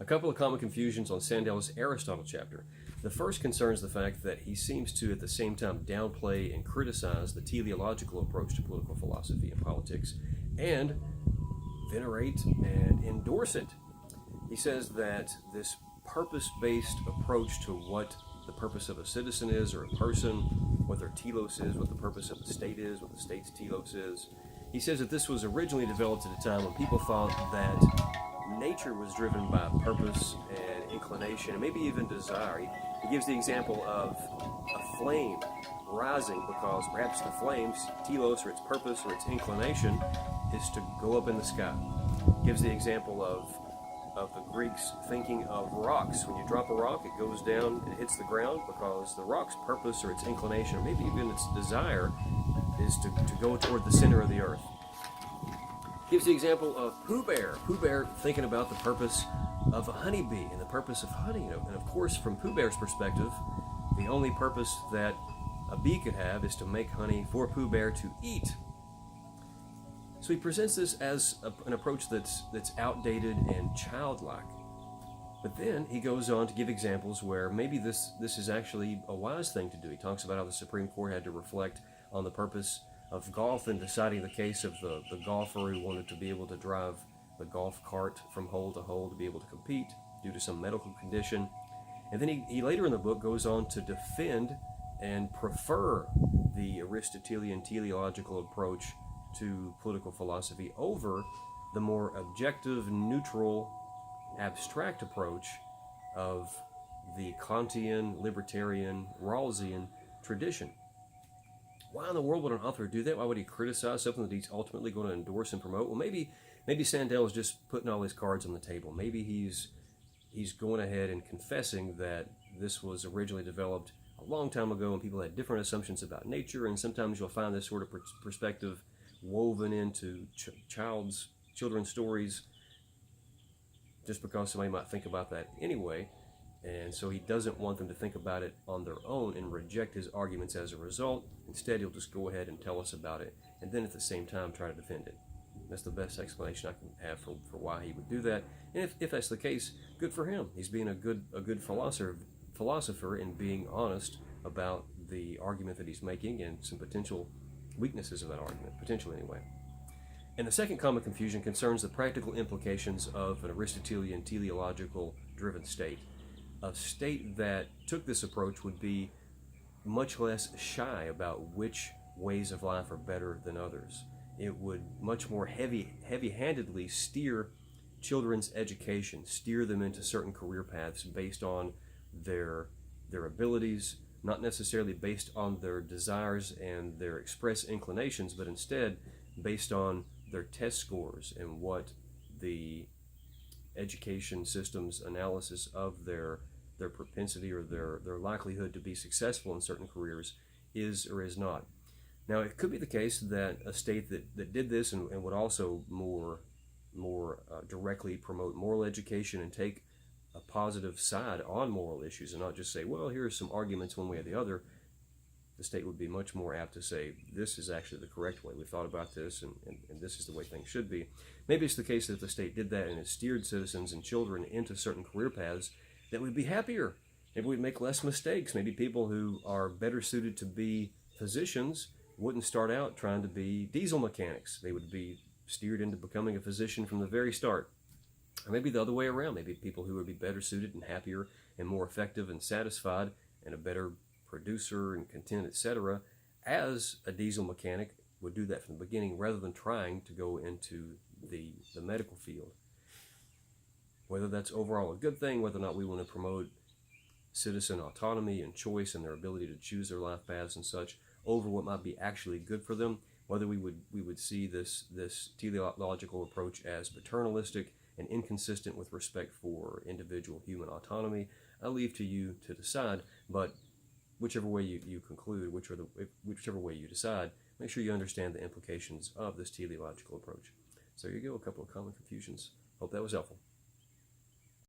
A couple of common confusions on Sandel's Aristotle chapter. The first concerns the fact that he seems to at the same time downplay and criticize the teleological approach to political philosophy and politics and venerate and endorse it. He says that this purpose-based approach to what the purpose of a citizen is or a person, what their telos is, what the purpose of the state is, what the state's telos is. He says that this was originally developed at a time when people thought that nature was driven by purpose and inclination and maybe even desire. He gives the example of a flame rising because perhaps the flame's telos or its purpose or its inclination is to go up in the sky. He gives the example of the Greeks thinking of rocks. When you drop a rock, it goes down and hits the ground because the rock's purpose or its inclination, or maybe even its desire, is to go toward the center of the earth. Gives the example of Pooh Bear thinking about the purpose of a honeybee and the purpose of honey. And of course, from Pooh Bear's perspective, the only purpose that a bee could have is to make honey for Pooh Bear to eat. So he presents this as an approach that's outdated and childlike. But then he goes on to give examples where maybe this is actually a wise thing to do. He talks about how the Supreme Court had to reflect on the purpose of golf in deciding the case of the golfer who wanted to be able to drive the golf cart from hole to hole to be able to compete due to some medical condition. And then he later in the book goes on to defend and prefer the Aristotelian teleological approach to political philosophy over the more objective, neutral, abstract approach of the Kantian, libertarian, Rawlsian tradition. Why in the world would an author do that? Why would he criticize something that he's ultimately going to endorse and promote? Well, maybe Sandel is just putting all his cards on the table. Maybe he's going ahead and confessing that this was originally developed a long time ago and people had different assumptions about nature, and sometimes you'll find this sort of perspective woven into children's stories just because somebody might think about that anyway, and so he doesn't want them to think about it on their own and reject his arguments as a result. Instead, he'll just go ahead and tell us about it and then at the same time try to defend it. That's the best explanation I can have for why he would do that, and if that's the case, good for him. He's being a good philosopher and being honest about the argument that he's making and some potential weaknesses of that argument, potentially anyway. And the second common confusion concerns the practical implications of an Aristotelian teleological driven state. A state that took this approach would be much less shy about which ways of life are better than others. It would much more heavy-handedly steer children's education, steer them into certain career paths based on their abilities, not necessarily based on their desires and their express inclinations, but instead based on their test scores and what the education system's analysis of their propensity or their likelihood to be successful in certain careers is or is not. Now, it could be the case that a state that did this and would also more directly promote moral education and take a positive side on moral issues and not just say, well, here are some arguments one way or the other. The state would be much more apt to say, this is actually the correct way. We've thought about this, and this is the way things should be. Maybe it's the case that if the state did that and it steered citizens and children into certain career paths, that we'd be happier. Maybe we'd make less mistakes. Maybe people who are better suited to be physicians wouldn't start out trying to be diesel mechanics. They would be steered into becoming a physician from the very start. Or maybe the other way around. Maybe people who would be better suited and happier and more effective and satisfied and a better producer and content, etc., as a diesel mechanic would do that from the beginning rather than trying to go into the medical field. Whether that's overall a good thing, whether or not we want to promote citizen autonomy and choice and their ability to choose their life paths and such over what might be actually good for them, whether we would see this teleological approach as paternalistic and inconsistent with respect for individual human autonomy, I leave to you to decide. But whichever way you conclude, whichever way you decide, make sure you understand the implications of this teleological approach. So here you go, a couple of common confusions. Hope that was helpful.